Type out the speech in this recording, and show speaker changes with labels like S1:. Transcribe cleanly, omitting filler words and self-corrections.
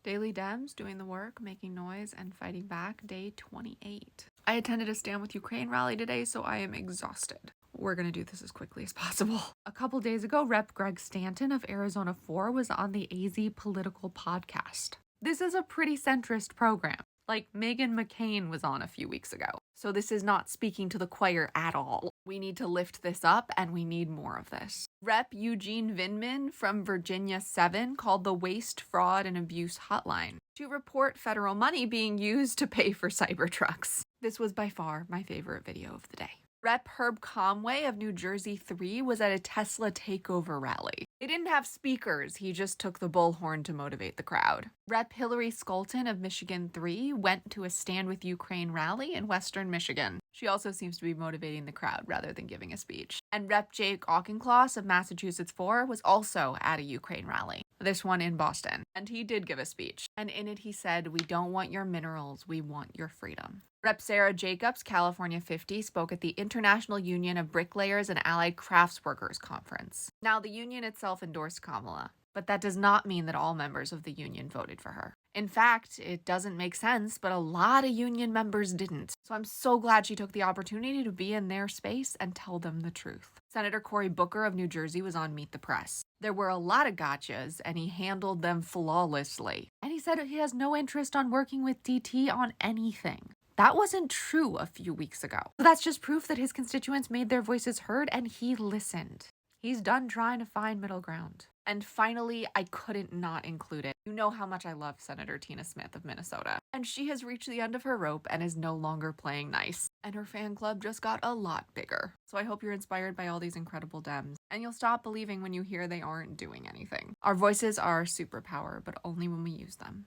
S1: Daily Dems, doing the work, making noise, and fighting back, day 28. I attended a Stand With Ukraine rally today, so I am exhausted. We're going to do this as quickly as possible. A couple days ago, Rep. Greg Stanton of Arizona 4 was on the AZ Political Podcast. This is a pretty centrist program. Like Meghan McCain was on a few weeks ago. So this is not speaking to the choir at all. We need to lift this up, and we need more of this. Rep. Eugene Vindman from Virginia 7 called the Waste, Fraud, and Abuse Hotline to report federal money being used to pay for Cybertrucks. This was by far my favorite video of the day. Rep. Herb Conway of New Jersey 3 was at a Tesla takeover rally. They didn't have speakers, he just took the bullhorn to motivate the crowd. Rep. Hillary Skolton of Michigan 3 went to a Stand With Ukraine rally in Western Michigan. She also seems to be motivating the crowd rather than giving a speech. And Rep. Jake Auchincloss of Massachusetts 4 was also at a Ukraine rally, this one in Boston, and he did give a speech. And in it he said, "We don't want your minerals, we want your freedom." Rep. Sarah Jacobs, California 50, spoke at the International Union of Bricklayers and Allied Craftsworkers Conference. Now, the union itself endorsed Kamala, but that does not mean that all members of the union voted for her. In fact, it doesn't make sense, but a lot of union members didn't. So I'm so glad she took the opportunity to be in their space and tell them the truth. Senator Cory Booker of New Jersey was on Meet the Press. There were a lot of gotchas, and he handled them flawlessly. And he said he has no interest on working with DT on anything. That wasn't true a few weeks ago. So that's just proof that his constituents made their voices heard and he listened. He's done trying to find middle ground. And finally, I couldn't not include it. You know how much I love Senator Tina Smith of Minnesota. And she has reached the end of her rope and is no longer playing nice. And her fan club just got a lot bigger. So I hope you're inspired by all these incredible Dems. And you'll stop believing when you hear they aren't doing anything. Our voices are our superpower, but only when we use them.